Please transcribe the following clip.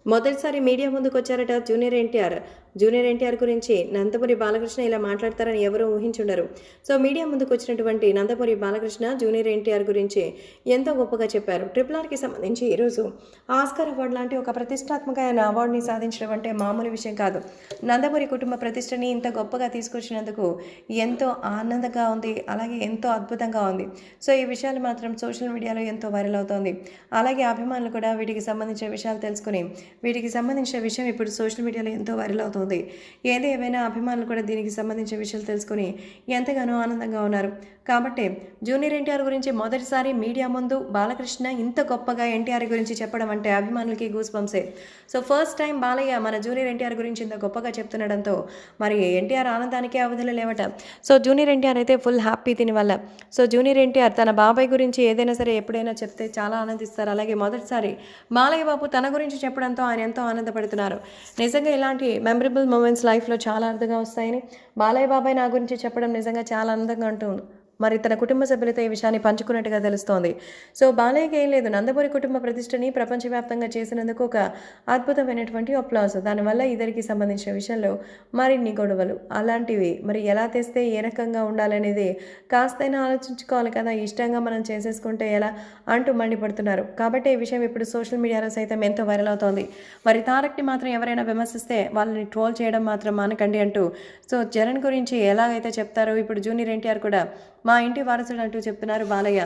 మొదటిసారి మీడియా ముందుకొచ్చారట junior NTR. Junior NTR గురించి నందమూరి బాలకృష్ణ ఇలా మాట్లాడతారని ఎవరూ ఊహించుండరు. సో మీడియా ముందుకొచ్చినటువంటి నందమూరి బాలకృష్ణ జూనియర్ ఎన్టీఆర్ గురించి ఎంతో గొప్పగా చెప్పారు. ట్రిపుల్ ఆర్‌కి సంబంధించి ఈరోజు ఆస్కార్ అవార్డు లాంటి ఒక ప్రతిష్టాత్మకమైన అవార్డుని సాధించడం అంటే మామూలు విషయం కాదు. నందమూరి కుటుంబ ప్రతిష్టని ఇంత గొప్పగా తీసుకొచ్చినందుకు ఎంతో ఆనందంగా ఉంది. అలాగే ఎంతో అద్భుతంగా ఉంది. సో ఈ విషయాలు మాత్రం సోషల్ మీడియాలో ఎంతో వైరల్ అవుతోంది. అలాగే అభిమానులు కూడా వీటికి సంబంధించిన విషయాలు తెలుసుకుని వీటికి సంబంధించిన విషయం ఇప్పుడు సోషల్ మీడియాలో ఎంతో వైరల్ అవుతుంది. ఏది ఏమైనా అభిమానులు కూడా దీనికి సంబంధించిన విషయాలు తెలుసుకుని ఎంతగానో ఆనందంగా ఉన్నారు. కాబట్టి జూనియర్ ఎన్టీఆర్ గురించి మొదటిసారి మీడియా ముందు బాలకృష్ణ ఇంత గొప్పగా ఎన్టీఆర్ గురించి చెప్పడం అంటే అభిమానులకి గూస్ బంప్సే. సో ఫస్ట్ టైం బాలయ్య మన జూనియర్ ఎన్టీఆర్ గురించి ఇంత గొప్పగా చెప్తుండడంతో మరి ఎన్టీఆర్ ఆనందానికే అవధులు లేవట. సో జూనియర్ ఎన్టీఆర్ అయితే ఫుల్ హ్యాపీ దీనివల్ల. సో జూనియర్ ఎన్టీఆర్ తన బాబాయ్ గురించి ఏదైనా సరే ఎప్పుడైనా చెప్తే చాలా ఆనందిస్తారు. అలాగే మొదటిసారి బాలయ్య బాబు తన గురించి చెప్పడంతో ఆయన ఎంతో ఆనందపడుతున్నారు. నిజంగా ఇలాంటి మెమరబుల్ మూమెంట్స్ లైఫ్లో చాలా అరుదుగా వస్తాయని బాలయ్య బాబాయ్ నా గురించి చెప్పడం నిజంగా చాలా ఆనందంగా ఉంటుంది. మరి తన కుటుంబ సభ్యులతో ఈ విషయాన్ని పంచుకున్నట్టుగా తెలుస్తోంది. సో బాలయ్యకి ఏం లేదు, నందమూరి కుటుంబ ప్రతిష్టని ప్రపంచవ్యాప్తంగా చేసినందుకు ఒక అద్భుతమైనటువంటి అప్లాస్. దానివల్ల ఇద్దరికి సంబంధించిన విషయంలో మరిన్ని గొడవలు అలాంటివి మరి ఎలా తెస్తే ఏ రకంగా ఉండాలనేది కాస్తైనా ఆలోచించుకోవాలి కదా. ఇష్టంగా మనం చేసేసుకుంటే ఎలా అంటూ మండిపడుతున్నారు. కాబట్టి ఈ విషయం ఇప్పుడు సోషల్ మీడియాలో సైతం ఎంతో వైరల్ అవుతోంది. మరి తారక్ని మాత్రం ఎవరైనా విమర్శిస్తే వాళ్ళని ట్రోల్ చేయడం మాత్రం మానకండి అంటూ సో జగన్ గురించి ఎలాగైతే చెప్తారో ఇప్పుడు జూనియర్ ఎన్టీఆర్ కూడా మా ఇంటి వారసుడు అంటూ చెప్తున్నారు బాలయ్య.